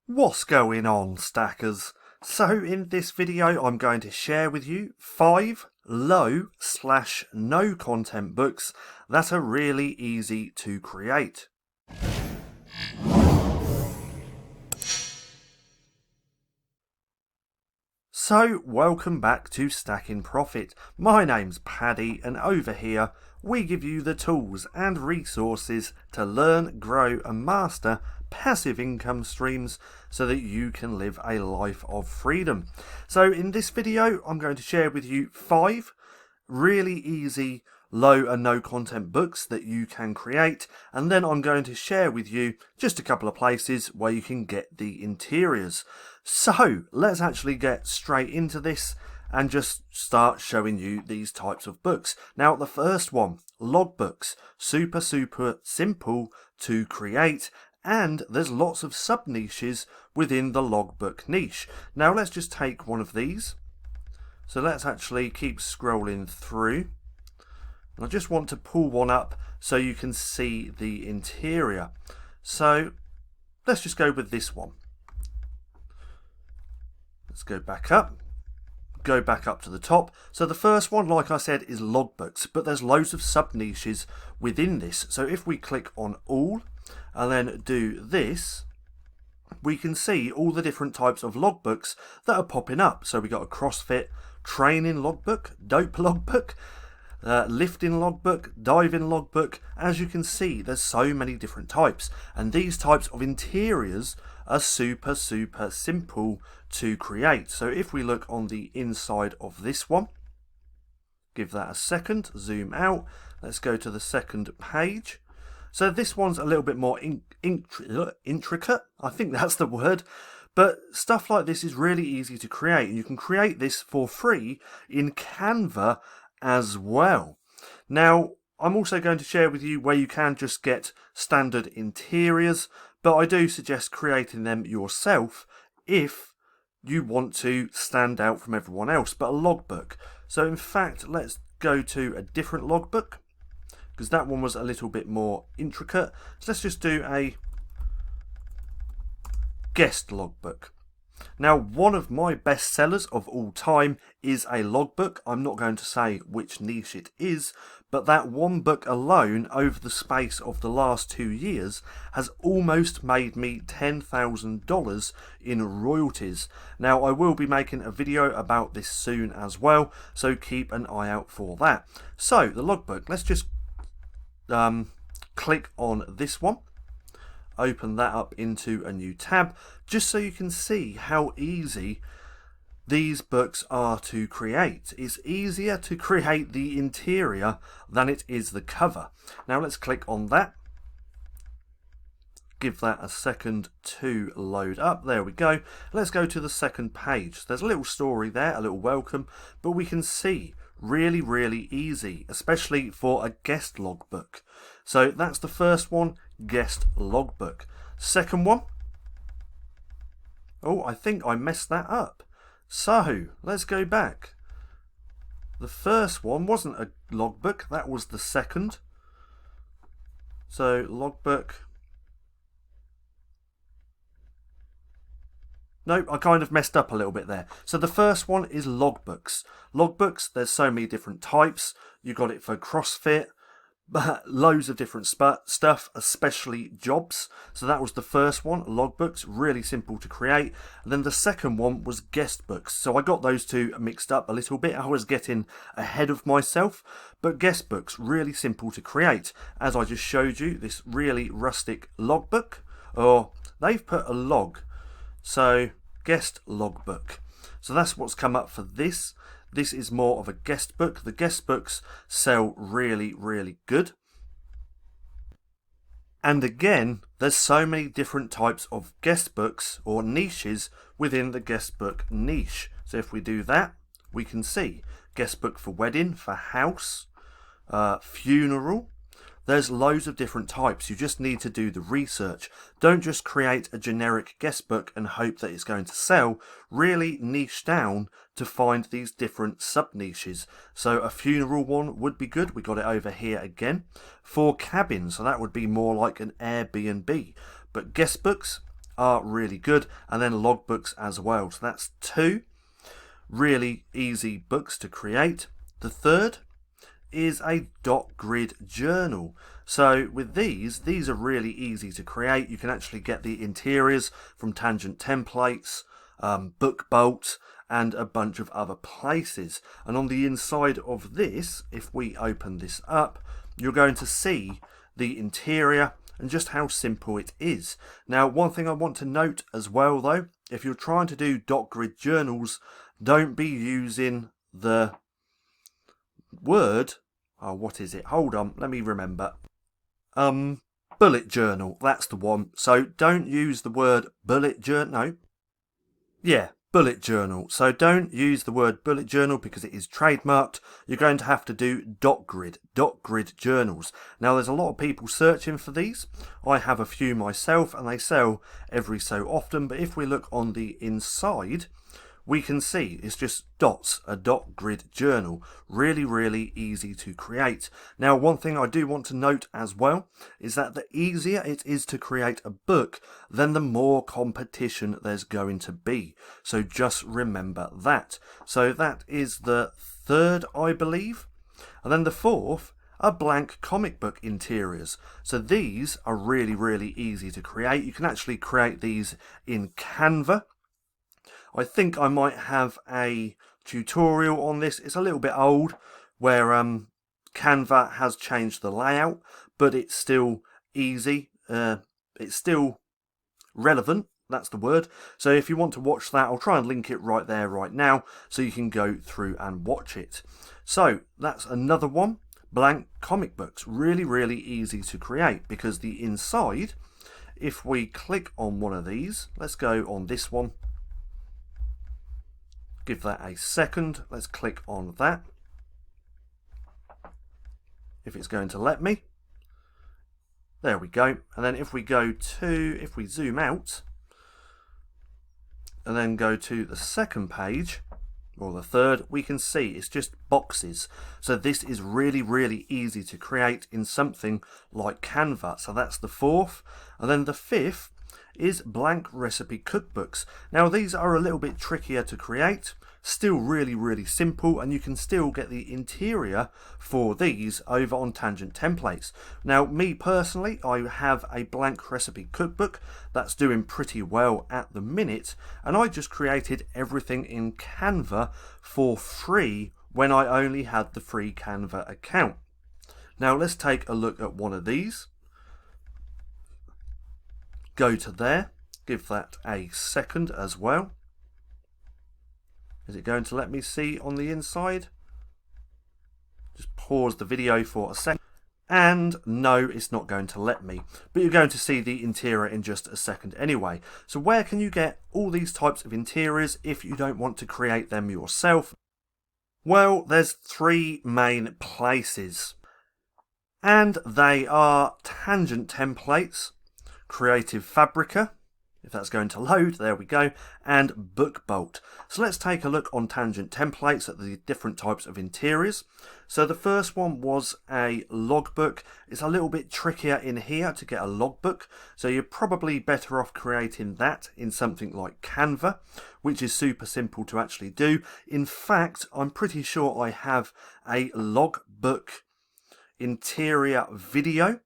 What's going on, stackers? So in this video I'm going to share with you 5 low/no content books that are really easy to create. So welcome back to StackinProfit. My name's Paddy and over here we give you the tools and resources to learn, grow and master passive income streams so that you can live a life of freedom. So in this video I'm going to share with you 5 really easy low and no content books that you can create, and then I'm going to share with you just a couple of places where you can get the interiors. So let's actually get straight into this and just start showing you these types of books. Now the first one, logbooks, super simple to create, and there's lots of sub niches within the logbook niche. Now let's just take one of these. So let's actually keep scrolling through. I just want to pull one up so you can see the interior. So let's just go with this one. Let's go back up to the top. So the first one, like I said, is logbooks, but there's loads of sub niches within this. So if we click on all and then do this, we can see all the different types of logbooks that are popping up. So we got a CrossFit training logbook, dope logbook, lifting logbook, diving logbook. As you can see, there's so many different types, and these types of interiors are super simple to create. So if we look on the inside of this one, give that a second, zoom out, let's go to the second page. So this one's a little bit more intricate, I think that's the word. But stuff like this is really easy to create, and you can create this for free in CANVA as well. Now, I'm also going to share with you where you can just get standard interiors, but I do suggest creating them yourself if you want to stand out from everyone else. But a logbook. So in fact, let's go to a different logbook, because that one was a little bit more intricate. So let's just do a guest logbook. Now, one of my best sellers of all time is a logbook. I'm not going to say which niche it is, but that one book alone over the space of the last 2 years has almost made me $10,000 in royalties. Now, I will be making a video about this soon as well, so keep an eye out for that. So, the logbook, let's just click on this one. Open that up into a new tab just so you can see how easy these books are to create. It's easier to create the interior than it is the cover. Now let's click on that. Give that a second to load up. There we go. Let's go to the second page. There's a little story there, a little welcome, but we can see really easy, especially for a guest logbook. So that's the first one, guest logbook. Second one, oh, I think I messed that up. So let's go back. The first one wasn't a logbook, that was the second. So logbook. No, I kind of messed up a little bit there. So the first one is logbooks. Logbooks, there's so many different types. You got it for CrossFit, but loads of different stuff, especially jobs. So that was the first one, logbooks, really simple to create. And then the second one was guest books. So I got those two mixed up a little bit. I was getting ahead of myself, but guest books, really simple to create. As I just showed you, this really rustic logbook, or they've put a log. So guest logbook. So that's what's come up for this. This is more of a guest book. The guest books sell really good. And again, there's so many different types of guest books or niches within the guest book niche. So if we do that, we can see guest book for wedding, for house, funeral. There's loads of different types. You just need to do the research. Don't just create a generic guest book and hope that it's going to sell. Really niche down to find these different sub niches. So a funeral one would be good. We got it over here again. For cabins, so that would be more like an Airbnb. But guest books, are really good, and then logbooks as well. So that's 2 really easy books to create. The third is a dot grid journal. So with these are really easy to create. You can actually get the interiors from Tangent Templates, Book Bolt, and a bunch of other places. And on the inside of this, if we open this up, you're going to see the interior and just how simple it is. Now, one thing I want to note as well though, if you're trying to do dot grid journals, don't be using the word, oh, what is it? Hold on, let me remember. Bullet journal, that's the one. So don't use the word bullet journal, no. Yeah, bullet journal. So don't use the word bullet journal because it is trademarked. You're going to have to do dot grid journals. Now there's a lot of people searching for these. I have a few myself and they sell every so often, but if we look on the inside, we can see it's just dots, a dot grid journal. Really easy to create. Now, one thing I do want to note as well is that the easier it is to create a book, then the more competition there's going to be. So just remember that. So that is the third, I believe. And then the fourth are blank comic book interiors. So these are really easy to create. You can actually create these in CANVA. I think I might have a tutorial on this. It's a little bit old where CANVA has changed the layout, but it's still easy. It's still relevant. That's the word. So if you want to watch that, I'll try and link it right there right now so you can go through and watch it. So that's another one. Blank comic books. Really easy to create because the inside, if we click on one of these, let's go on this one. Give that a second. Let's click on that. If it's going to let me. There we go. And then if we zoom out and then go to the second page or the third, we can see it's just boxes. So this is really easy to create in something like CANVA. So that's the fourth. And then the fifth is blank recipe cookbooks. Now these are a little bit trickier to create, still really simple, and you can still get the interior for these over on Tangent Templates. Now me personally, I have a blank recipe cookbook that's doing pretty well at the minute, and I just created everything in CANVA for free when I only had the free CANVA account. Now let's take a look at one of these. Go to there, give that a second as well. Is it going to let me see on the inside? Just pause the video for a second. And no, it's not going to let me. But you're going to see the interior in just a second anyway. So where can you get all these types of interiors if you don't want to create them yourself? Well, there's 3 main places. And they are Tangent Templates, Creative Fabrica, if that's going to load, there we go, and Book Bolt. So let's take a look on Tangent Templates at the different types of interiors. So the first one was a logbook. It's a little bit trickier in here to get a logbook, so you're probably better off creating that in something like CANVA, which is super simple to actually do. In fact, I'm pretty sure I have a logbook interior video.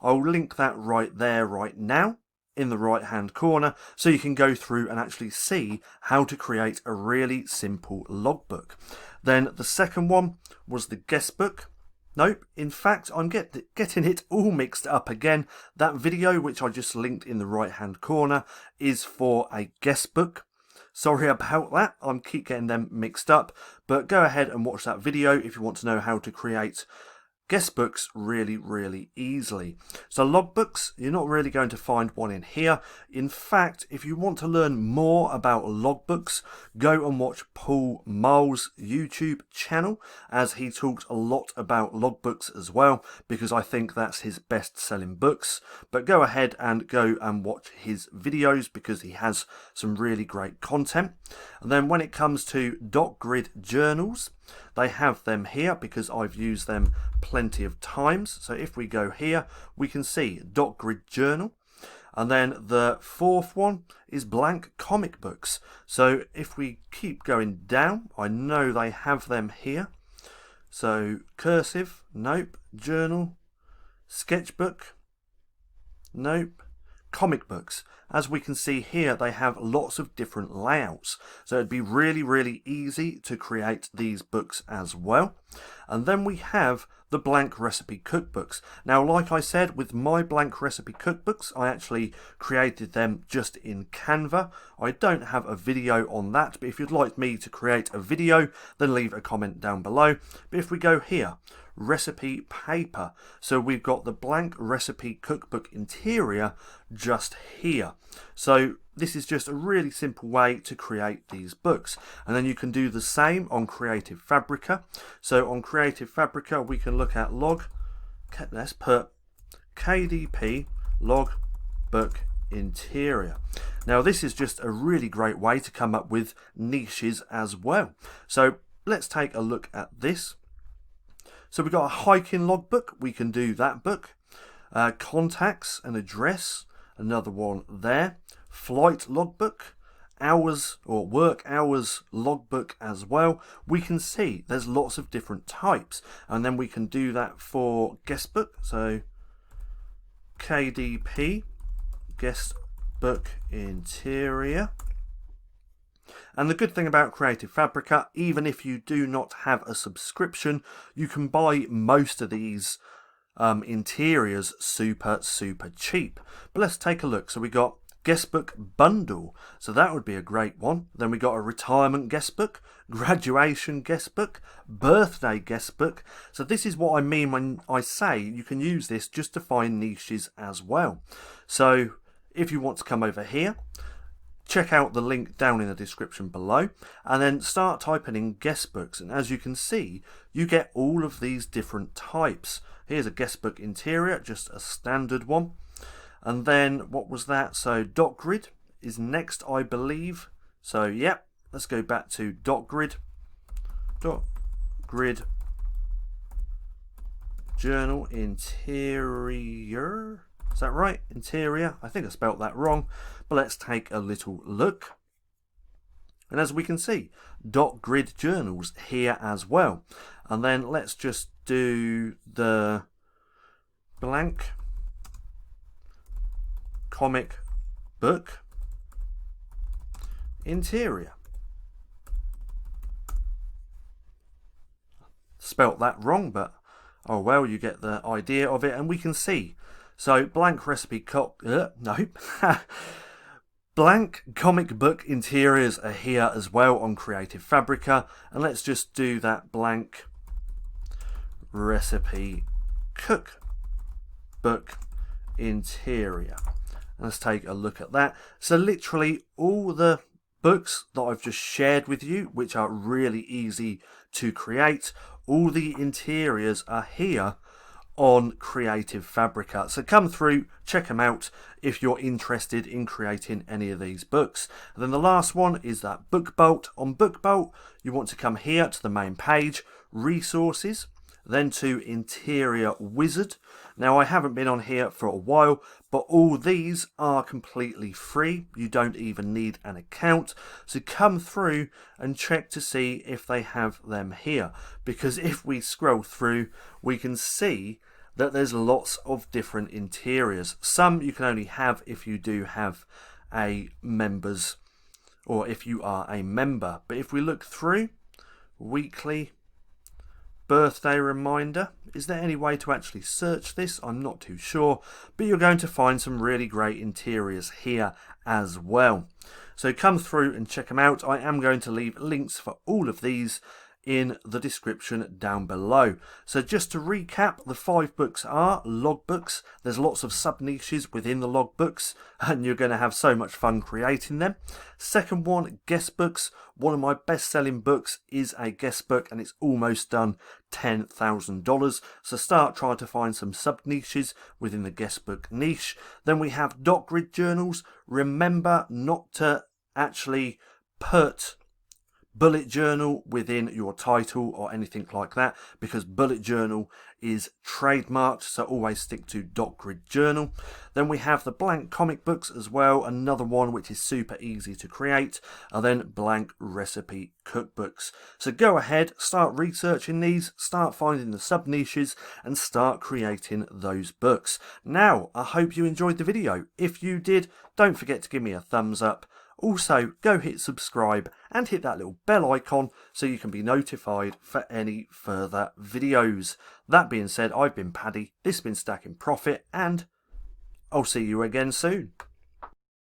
I'll link that right there right now in the right hand corner so you can go through and actually see how to create a really simple logbook. Then the second one was the guest book. Nope, in fact I'm getting it all mixed up again. That video which I just linked in the right hand corner is for a guest book. Sorry about that, I keep getting them mixed up, but go ahead and watch that video if you want to know how to create guest books really easily. So logbooks, you're not really going to find one in here. In fact, if you want to learn more about logbooks, go and watch Paul Mole's YouTube channel, as he talks a lot about logbooks as well, because I think that's his best selling books. But go ahead and go and watch his videos because he has some really great content. And then when it comes to dot grid journals, they have them here because I've used them plenty of times. So if we go here, we can see dot grid journal. And then the fourth one is blank comic books. So if we keep going down, I know they have them here. So cursive, nope. Journal, sketchbook, nope. Comic books. As we can see here, they have lots of different layouts. So it'd be really, really easy to create these books as well. And then we have the blank recipe cookbooks. Now, like I said, with my blank recipe cookbooks, I actually created them just in Canva. I don't have a video on that, but if you'd like me to create a video, then leave a comment down below. But if we go here, recipe paper. So we've got the blank recipe cookbook interior just here. So this is just a really simple way to create these books. And then you can do the same on Creative Fabrica. So on Creative Fabrica, we can look at let's put KDP log book interior. Now this is just a really great way to come up with niches as well. So let's take a look at this. So we've got a hiking logbook, we can do that book. Contacts and address, another one there. Flight logbook, hours or work hours logbook as well. We can see there's lots of different types. And then we can do that for guest book. So KDP, guest book interior. And the good thing about Creative Fabrica, even if you do not have a subscription, you can buy most of these interiors super cheap. But let's take a look. So we got guestbook bundle, so that would be a great one. Then we got a retirement guestbook, graduation guestbook, birthday guestbook. So this is what I mean when I say you can use this just to find niches as well. So if you want to come over here, check out the link down in the description below and then start typing in guestbooks, and as you can see you get all of these different types. Here's a guestbook interior, just a standard one. And then what was that? So dot grid is next, I believe. So yeah, let's go back to dot grid journal interior. Is that right? Interior? I think I spelt that wrong, but let's take a little look. And as we can see, dot grid journals here as well. And then let's just do the blank comic book interior. Spelt that wrong, but oh well, you get the idea of it. And we can see, so blank recipe blank comic book interiors are here as well on Creative Fabrica. And let's just do that blank recipe cookbook interior. Let's take a look at that. So literally all the books that I've just shared with you, which are really easy to create, all the interiors are here on Creative Fabrica. So come through, check them out if you're interested in creating any of these books. And then the last one is that book bolt. On book bolt, you want to come here to the main page, resources, then to interior wizard. Now I haven't been on here for a while, but all these are completely free. You don't even need an account. So come through and check to see if they have them here, because if we scroll through we can see that there's lots of different interiors. Some you can only have if you do have a members, or if you are a member. But if we look through, weekly, birthday reminder, is there any way to actually search this? I'm not too sure, but you're going to find some really great interiors here as well. So come through and check them out. I am going to leave links for all of these in the description down below. So just to recap, the 5 books are logbooks. There's lots of sub niches within the logbooks and you're going to have so much fun creating them. Second one, guest books. One of my best selling books is a guest book and it's almost done $10,000. So start trying to find some sub niches within the guest book niche. Then we have dot grid journals. Remember not to actually put bullet journal within your title or anything like that, because bullet journal is trademarked, so always stick to .grid journal. Then we have the blank comic books as well, another one which is super easy to create, and then blank recipe cookbooks. So go ahead, start researching these, start finding the sub niches, and start creating those books. Now, I hope you enjoyed the video. If you did, don't forget to give me a thumbs up. Also, go hit subscribe and hit that little bell icon so you can be notified for any further videos. That being said, I've been Paddy, this has been Stacking Profit, and I'll see you again soon.